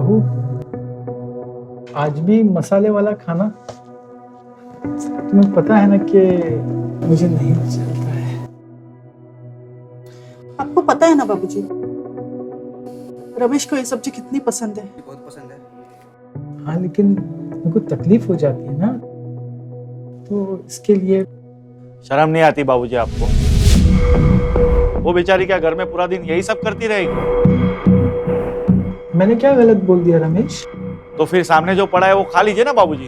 बहू, आज भी मसाले वाला खाना? तुम्हें पता है ना कि मुझे नहीं चलता है। आपको पता है ना बाबूजी, रमेश को ये सब्जी कितनी पसंद है। बहुत पसंद है। हाँ, लेकिन उनको तकलीफ हो जाती है ना, तो इसके लिए। शर्म नहीं आती बाबूजी आपको? वो बेचारी क्या घर में पूरा दिन यही सब करती रहेगी? मैंने क्या गलत बोल दिया रमेश? तो फिर सामने जो पड़ा है वो खा लीजिए ना बाबूजी।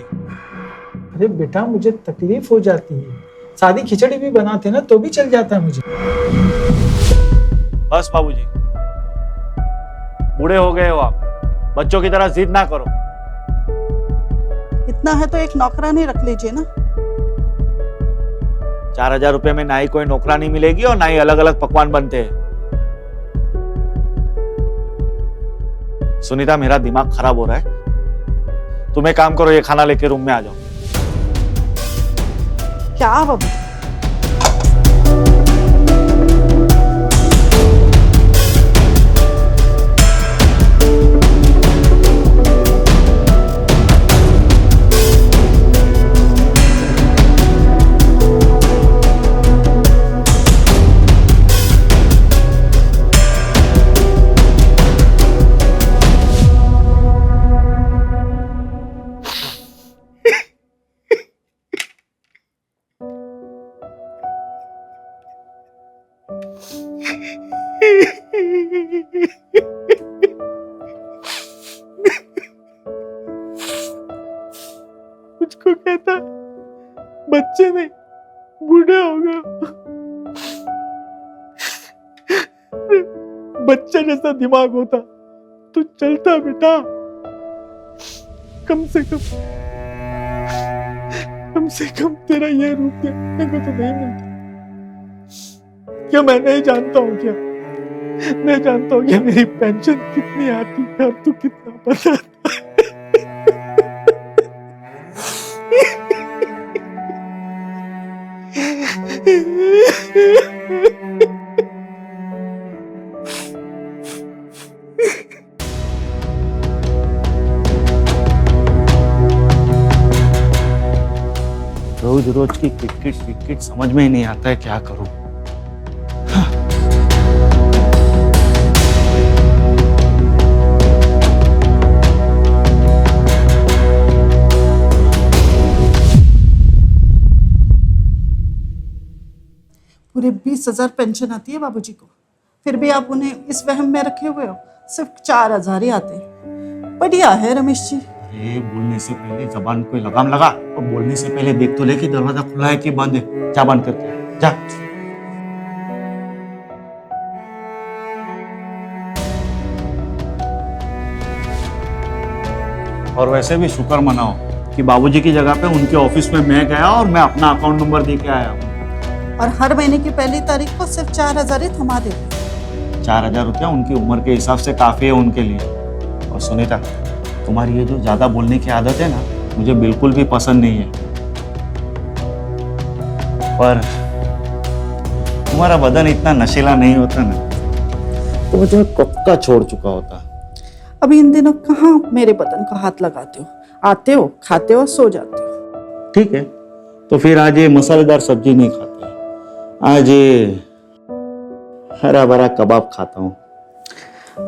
अरे बेटा, मुझे तकलीफ हो जाती है। सादी खिचड़ी भी बनाते ना तो भी चल जाता है मुझे। बस बाबूजी, बूढ़े हो गए हो आप, बच्चों की तरह जिद ना करो। इतना है तो एक नौकरानी रख लीजिए ना। 4,000 रुपए में ना ही कोई नौकरानी मिलेगी और ना ही अलग अलग पकवान बनते हैं। सुनीता, मेरा दिमाग खराब हो रहा है। तुम एक काम करो, ये खाना लेके रूम में आ जाओ। क्या बाबू? मुझको कहता बच्चे नहीं बूढ़े हो गए। बच्चे जैसा दिमाग होता तो चलता बेटा। कम से कम तेरा ये रूप देखने को तो नहीं मिलता। क्या मैं नहीं जानता हूँ क्या? मैं जानता हूँ कि मेरी पेंशन कितनी आती है और तू कितना बताता है। रोज रोज की किटकिट समझ में ही नहीं आता है, क्या करूं। पूरे 20,000 पेंशन आती है बाबूजी को, फिर भी आप उन्हें इस वहम में रखे हुए हो। सिर्फ 4,000 ही आते हैं। बढ़िया है रमेश जी। अरे बोलने से पहले जबान को लगाम लगा, और बोलने से पहले देख तो ले कि दरवाजा खुला है कि बंद है। जा बंद करके जा। और वैसे भी शुक्र मनाओ कि बाबूजी की जगह पे उनके ऑफिस में मैं गया और मैं अपना अकाउंट नंबर दे के आया हूँ। और हर महीने की पहली तारीख को सिर्फ 4,000 ही थमा देते। 4,000 रुपया उनकी उम्र के हिसाब से काफी है उनके लिए। और सुनीता, तुम्हारी ये जो ज्यादा बोलने की आदत है ना, मुझे बिल्कुल भी पसंद नहीं है। पर तुम्हारा बदन इतना नशीला नहीं होता ना, तो मैं तुम्हें कब का छोड़ चुका होता। अभी इन दिनों कहाँ मेरे बदन को हाथ लगाते हो? आते हो, खाते हो, सो जाते हो। ठीक है, तो फिर आज ये मसालेदार सब्जी नहीं खाते, आज ये हरा भरा कबाब खाता हूँ।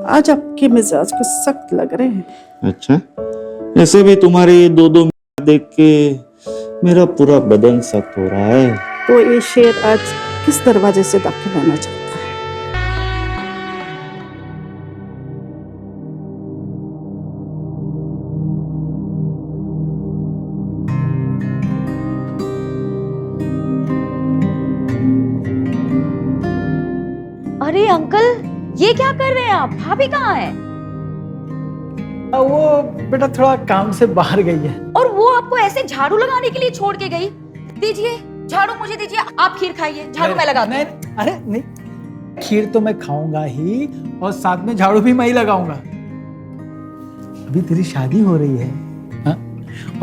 आज आपके मिजाज को सख्त लग रहे हैं। अच्छा, ऐसे भी तुम्हारी दो देख के मेरा पूरा बदन सख्त हो रहा है। तो ये शेर आज किस दरवाजे से दाखिल होना चाहता है? अरे अंकल, ये क्या कर रहे हैं आप? भाभी कहाँ है? वो बेटा थोड़ा काम से बाहर गई है। और वो आपको ऐसे झाड़ू लगाने के लिए छोड़ के गई? दीजिए झाड़ू, मुझे दीजिए। आप खीर खाइए, झाड़ू मैं लगाती हूँ। नहीं, अरे नहीं, खीर तो मैं खाऊंगा ही और साथ में झाड़ू भी मैं ही लगाऊंगा। अभी तेरी शादी हो रही है, हाँ?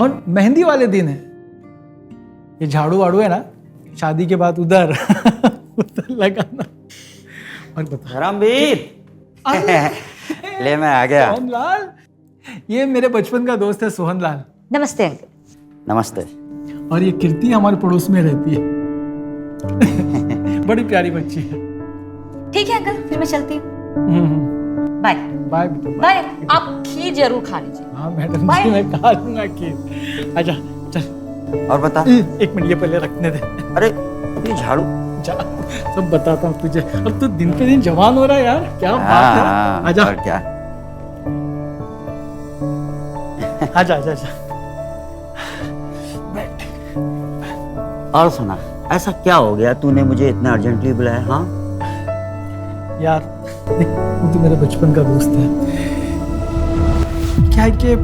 और मेहंदी वाले दिन है। ये झाड़ू वाड़ू है ना, शादी के बाद उधर उधर लगाना। और बता धर्मवीर, ले मैं आ गया। रामलाल, ये मेरे बचपन का दोस्त है सोहन लाल, नमस्ते अंकल। नमस्ते। और ये कीर्ति हमारे पड़ोस में रहती है। बड़ी प्यारी बच्ची है। ठीक है अंकल, फिर मैं चलती हूँ। बाय बाय बेटा। बाय। आप खीर जरूर खा लीजिए। हाँ मैडम Bye. जी, मैं खा लूंगा खीर। आजा चल। और बता। एक मिनट, ये पहले रखने दे। अरे ये झाड़ू। जा, सब बताता हूँ तुझे। अब तू दिन पे दिन जवान हो रहा है यार, क्या बात है। हाँ, आजा और क्या। आजा आजा आजा। बैठ। और सुना, ऐसा क्या हो गया तूने मुझे इतना अर्जेंटली बुलाया? हाँ यार देख, वो तो मेरे बचपन का दोस्त है। क्या है कि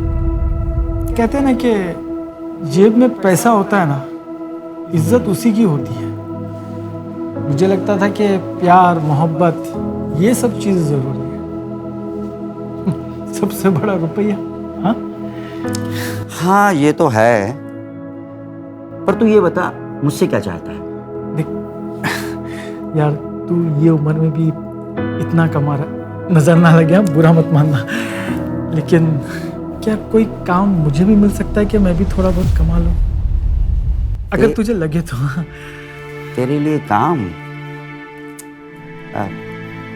कहते हैं ना कि जेब में पैसा होता है ना, इज्जत उसी की होती है। मुझे लगता था कि प्यार मोहब्बत ये सब चीज जरूरी है। सबसे बड़ा रुपया। हाँ हाँ, ये तो है। पर तू ये बता, मुझसे क्या चाहता है? देख यार, तू ये उम्र में भी इतना कमा रहा, नजर ना लगे, बुरा मत मानना, लेकिन क्या कोई काम मुझे भी मिल सकता है कि मैं भी थोड़ा बहुत कमा लूं, अगर तुझे लगे तो। तेरे लिए काम?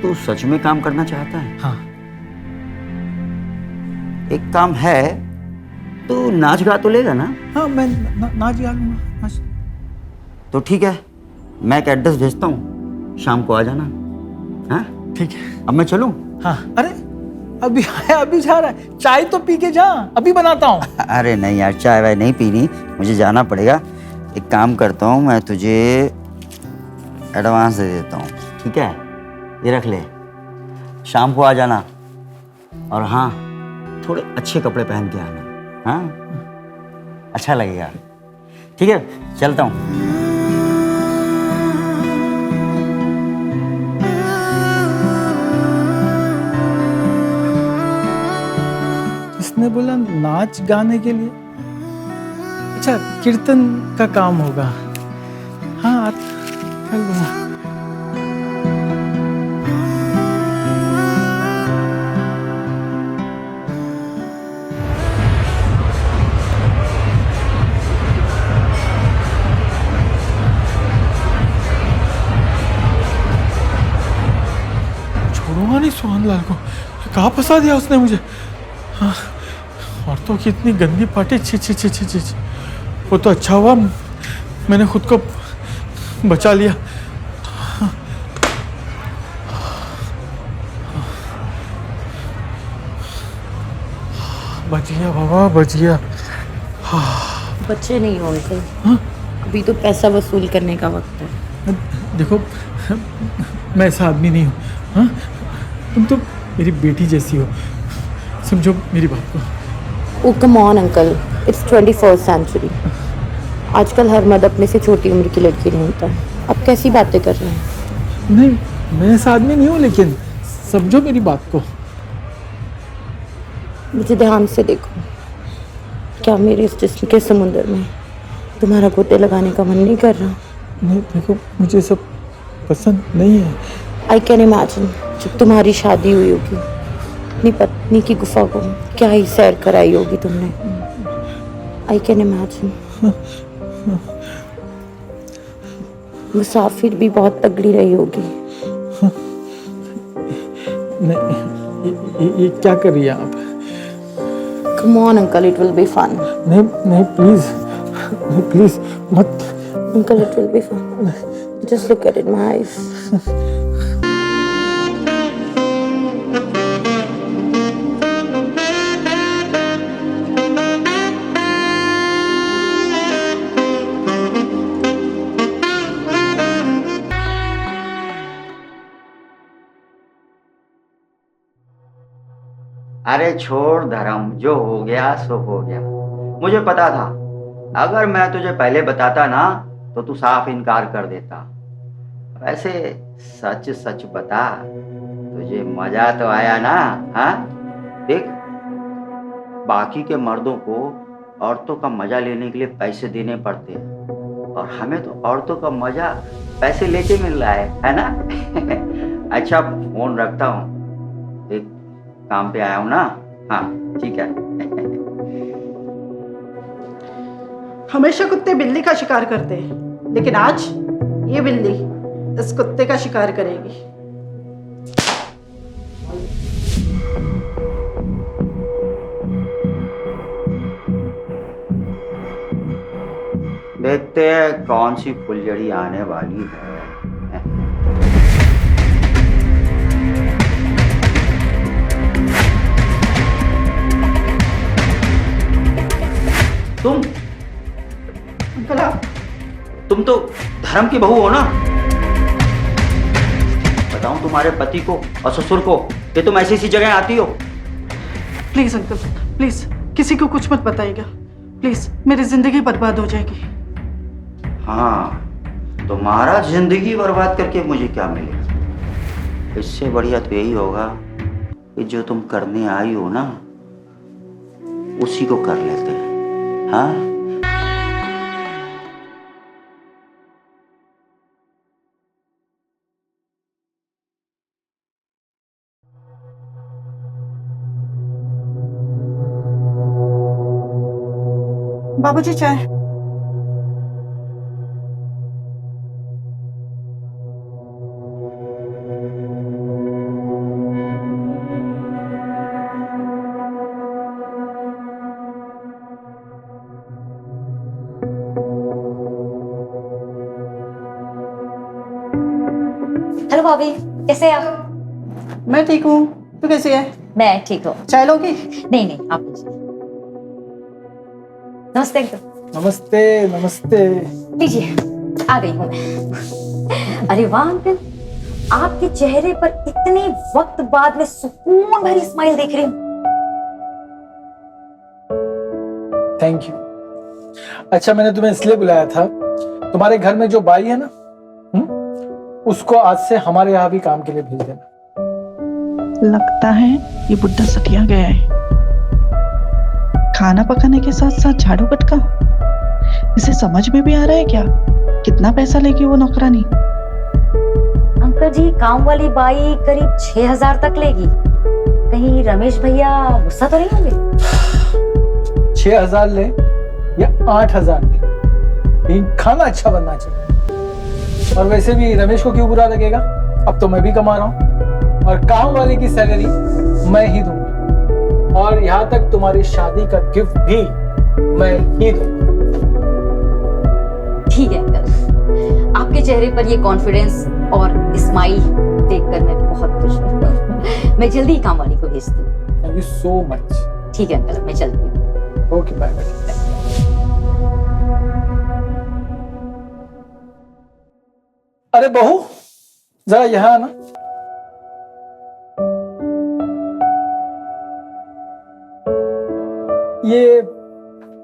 तू सच में काम करना चाहता है? हाँ एक काम है, तू नाच गा तो लेगा ना? हाँ, मैं नाच गा लूंगा, नाच। तो ठीक है, मैं एक एड्रेस भेजता हूँ, शाम को आ जाना। हाँ ठीक है। अब मैं चलूँ? हाँ, अरे अभी आया, अभी जा रहा है, चाय तो पी के जा, अभी बनाता हूँ। अरे नहीं यार, चाय वाय नहीं पीनी, मुझे जाना पड़ेगा। एक काम करता हूँ, मैं तुझे एडवांस दे देता हूँ, ठीक है? ये रख ले, शाम को आ जाना। और हाँ, थोड़े अच्छे कपड़े पहन के आना। हाँ, अच्छा लगेगा। ठीक है, चलता हूँ। इसने बोला नाच गाने के लिए, अच्छा कीर्तन का काम होगा। हाँ कर लूंगा। छोड़ूंगा नहीं सोहन लाल को, कहाँ फंसा दिया उसने मुझे। हाँ, औरतों की इतनी गंदी पार्टी, छी छी छी छी छी। वो तो अच्छा हुआ मैंने खुद को बचा लिया। बच गया बाबा, बच गया। बच्चे नहीं हो अंकल, अभी तो पैसा वसूल करने का वक्त है। देखो, मैं ऐसा आदमी नहीं हूँ। हाँ, तुम तो मेरी बेटी जैसी हो, समझो मेरी बात को। Oh come on uncle, it's 21st century. आजकल हर मर्द अपने से छोटी उम्र की लड़की ढूंढता है। अब कैसी बातें कर रहे हैं? नहीं, मैं ऐसा आदमी नहीं हूँ, लेकिन समझो मेरी बात को। मुझे ध्यान से देखो, क्या मेरे इस जिस्म के समुंदर में तुम्हारा गोते लगाने का मन नहीं कर रहा? नहीं देखो, मुझे सब पसंद नहीं है। आई कैन इमेजिन, जब तुम्हारी शादी हुई होगी, अपनी पत्नी की गुफा को क्या ही सैर कराई होगी तुमने। I can imagine. मुसाफिर भी बहुत तगड़ी रही होगी। ये क्या कर रही है आप? Come on uncle, it will be fun. नहीं नहीं, प्लीज प्लीज मत। Uncle, it will be fun. Just look at it, my eyes. अरे छोड़ धर्म, जो हो गया सो हो गया। मुझे पता था, अगर मैं तुझे पहले बताता ना तो तू साफ इनकार कर देता। वैसे सच सच बता, तुझे मजा तो आया ना? हाँ देख, बाकी के मर्दों को औरतों का मजा लेने के लिए पैसे देने पड़ते हैं, और हमें तो औरतों का मजा पैसे लेके मिल रहा है ना? अच्छा फोन रखता हूँ, एक काम पे आया हूँ ना। हाँ ठीक है। हमेशा कुत्ते बिल्ली का शिकार करते हैं, लेकिन आज ये बिल्ली इस कुत्ते का शिकार करेगी। देखते हैं कौन सी फुलझड़ी आने वाली है। तुम अंकल आप तुम तो धर्म की बहू हो ना? बताऊं तुम्हारे पति को और ससुर को कि तुम ऐसी जगह आती हो? प्लीज अंकल, प्लीज किसी को कुछ मत बताइएगा, प्लीज मेरी जिंदगी बर्बाद हो जाएगी। हाँ, तुम्हारा जिंदगी बर्बाद करके मुझे क्या मिलेगा? इससे बढ़िया तो यही होगा कि जो तुम करने आई हो ना, उसी को कर लेते हैं। हाँ, बाबूजी चाय। हेलो भाभी, कैसे हैं आप? मैं ठीक हूँ, तू कैसी है? मैं ठीक हूँ। चाय लोगी? नहीं नहीं, आप लीजिए। नमस्ते अंकल। नमस्ते नमस्ते। लीजिए, आ गई हूँ मैं। अरे वाह अंकल, आपके चेहरे पर इतने वक्त बाद में सुकून भरी स्माइल देख रही हूँ। Thank you. अच्छा, मैंने तुम्हें इसलिए बुलाया था, तुम्हारे घर में जो बाई है ना, उसको आज से हमारे यहाँ भी काम के लिए भेज देना। लगता है ये बुड्ढा सटिया गया है। खाना पकाने के साथ साथ झाड़ू पटका। इसे समझ में भी आ रहा है क्या कितना पैसा लेगी वो नौकरानी? अंकल जी, काम वाली बाई करीब 6,000 तक लेगी। कहीं रमेश भैया गुस्सा तो नहीं होंगे? 6,000 ले या 8,000 ले, लेकिन खाना अच्छा बनना चाहिए। और वैसे भी रमेश को क्यों बुरा लगेगा? अब तो मैं भी कमा रहा हूँ और काम वाले की सैलरी मैं ही दूंगा, और यहाँ तक तुम्हारी शादी का गिफ्ट भी मैं ही दूंगा। ठीक है अंकल, आपके चेहरे पर ये कॉन्फिडेंस और स्माइल देखकर मैं बहुत खुश हूँ। मैं जल्दी ही काम वाली को भेजती हूँ। Thank you so much. ठीक है अंकल, मैं चलती हूँ। Okay, bye bye. अरे बहू, जरा यहाँ आना। ये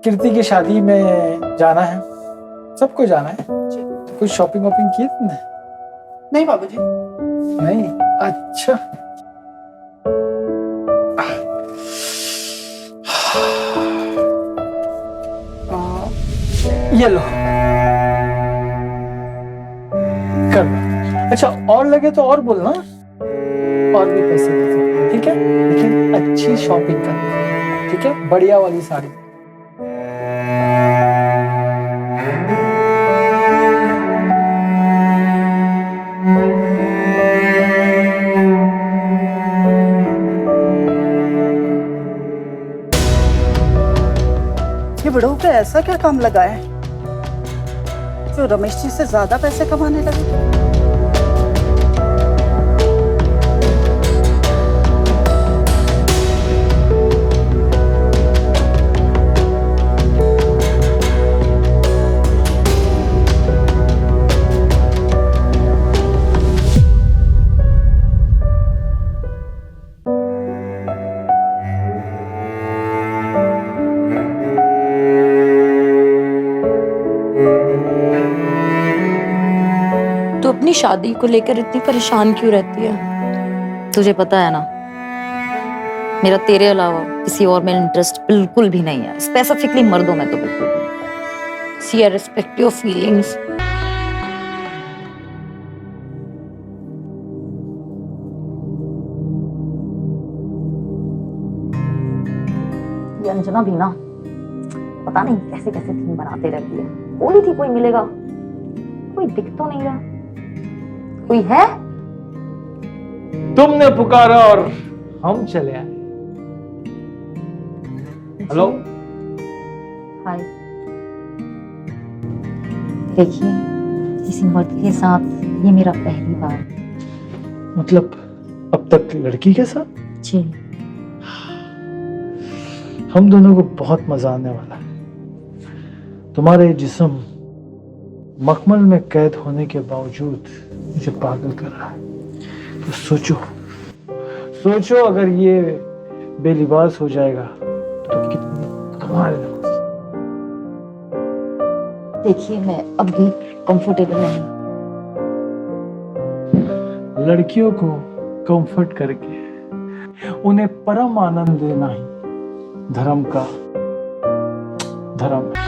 कीर्ति की शादी में जाना है, सबको जाना है। कुछ शॉपिंग वॉपिंग की तुमने? नहीं बाबूजी। नहीं? अच्छा। ये लो, कर लो। अच्छा, और लगे तो और बोलना, और भी पैसे दे सकते हैं, ठीक है? लेकिन अच्छी शॉपिंग करना, ठीक है? बढ़िया वाली साड़ी। ये बड़ों का ऐसा क्या काम लगा है जो रमेश जी से ज्यादा पैसे कमाने लगे? तो अपनी शादी को लेकर इतनी परेशान क्यों रहती है? तुझे पता है ना, मेरा तेरे अलावा किसी और में इंटरेस्ट बिल्कुल भी नहीं है, स्पेसिफिकली मर्दों में तो बिल्कुल भी। सी आई रिस्पेक्ट योर फीलिंग्स। ये अंजना भी ना पता नहीं कैसे कैसे थीम बनाते रहती है। बोली थी कोई मिलेगा, कोई दिख तो नहीं रहा। कोई है? तुमने पुकारा और हम चले आए। हेलो। हाय। देखिए, किसी मर्द के साथ ये मेरा पहली बार। मतलब अब तक लड़की के साथ? जी। हम दोनों को बहुत मजा आने वाला है। तुम्हारे जिस्म मखमल में कैद होने के बावजूद मुझे पागल कर रहा है। तो सोचो अगर ये बेलिबास हो जाएगा तो कितनी कमाल होगी। देखिए, मैं अब भी कंफर्टेबल नहीं। लड़कियों को कंफर्ट करके उन्हें परम आनंद देना ही धर्म का धर्म है।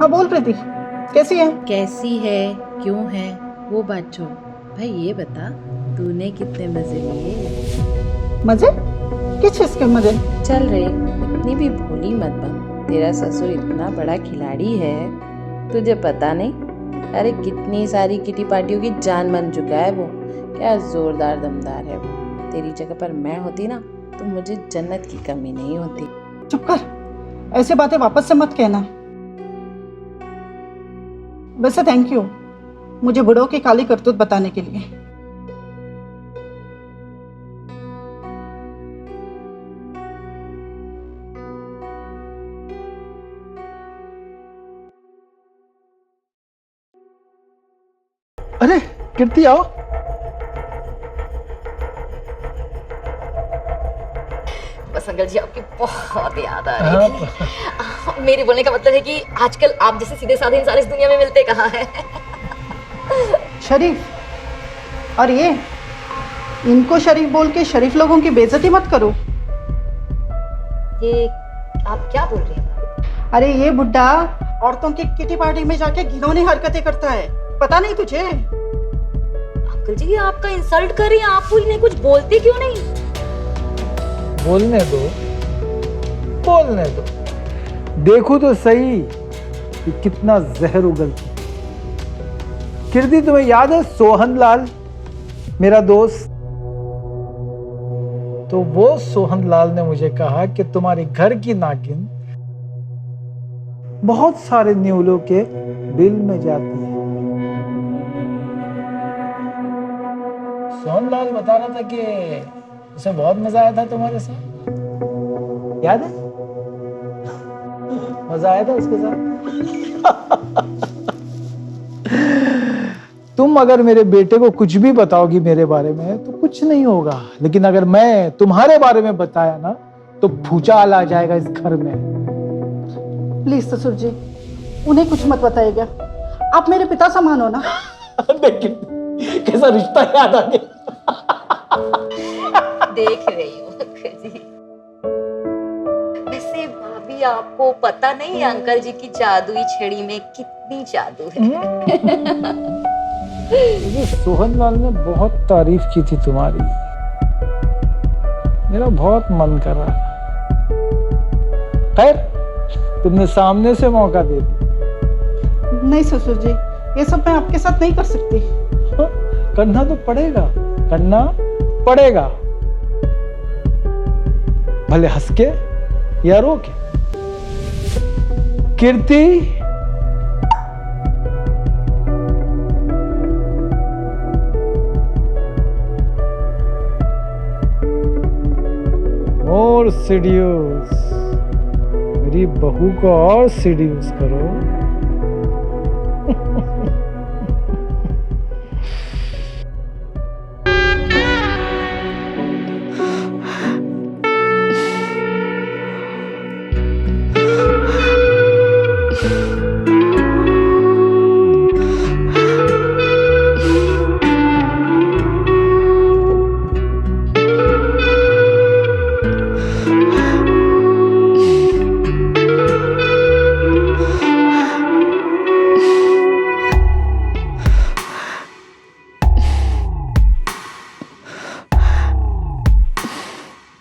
हाँ बोल प्रीति, कैसी है? कैसी है, क्यों है, वो बात छोड़। भाई ये बता, तूने कितने मजे लिए? मजे? किस चीज के मजे? चल रे, इतनी भी भोली मत बन। तेरा ससुर इतना बड़ा खिलाड़ी है, तुझे पता नहीं? अरे कितनी सारी किटी पार्टियों की जान बन चुका है वो। क्या जोरदार दमदार है वो। तेरी जगह पर मैं होती ना तो मुझे जन्नत की कमी नहीं होती। चुप कर, ऐसे बातें वापस से मत कहना। वैसे थैंक यू मुझे बुढ़ों की काली करतूत बताने के लिए। अरे कीर्ति आओ। बस अंकल जी, आपकी बहुत याद आ रही थी। मेरे बोलने का मतलब है कि आजकल आप जैसे सीधे साधे इंसान इस दुनिया में मिलते कहाँ हैं। शरीफ, और ये इनको शरीफ बोल के शरीफ लोगों की बेइज्जती मत करो। ये आप क्या बोल रही हैं? अरे ये बुड्ढा औरतों की किटी पार्टी में जाके घिनौनी हरकतें करता है, पता नहीं तुझे? अंकल जी, ये आपका इंसल्ट कर रही हैं, आप इन्हें कुछ बोलते क्यों नहीं? बोलने दो। देखो तो सही कि कितना जहर उगलती। कीर्ति, तुम्हें याद है सोहन लाल, मेरा दोस्त? तो वो सोहन लाल ने मुझे कहा कि तुम्हारे घर की नागिन बहुत सारे न्यूलों के बिल में जाती है। सोहन लाल बता रहा था कि उसे बहुत मजा आया था तुम्हारे साथ, याद है? मजा आया था उसके साथ। तुम अगर मेरे बेटे को कुछ भी बताओगी मेरे बारे में तो कुछ नहीं होगा, लेकिन अगर मैं तुम्हारे बारे में बताया ना तो भूचाल आ जाएगा इस घर में। प्लीज ससुर जी, उन्हें कुछ मत बताइएगा। आप मेरे पिता समान हो ना। देखिए कैसा रिश्ता याद आ गया। देख रही हूँ अंकल जी। वैसे भाभी, आपको पता नहीं है अंकल जी की जादुई छड़ी में कितनी जादू है। मुझे सोहन लाल ने बहुत तारीफ की थी तुम्हारी, मेरा बहुत मन कर रहा था। खैर, तुमने सामने से मौका दे दिया। नहीं ससुर जी, ये सब मैं आपके साथ नहीं कर सकती। करना तो पड़ेगा, करना पड़ेगा, भले हंस के या रो के। कीर्ति, और सीड्यूस, मेरी बहू को और सीड्यूस करो।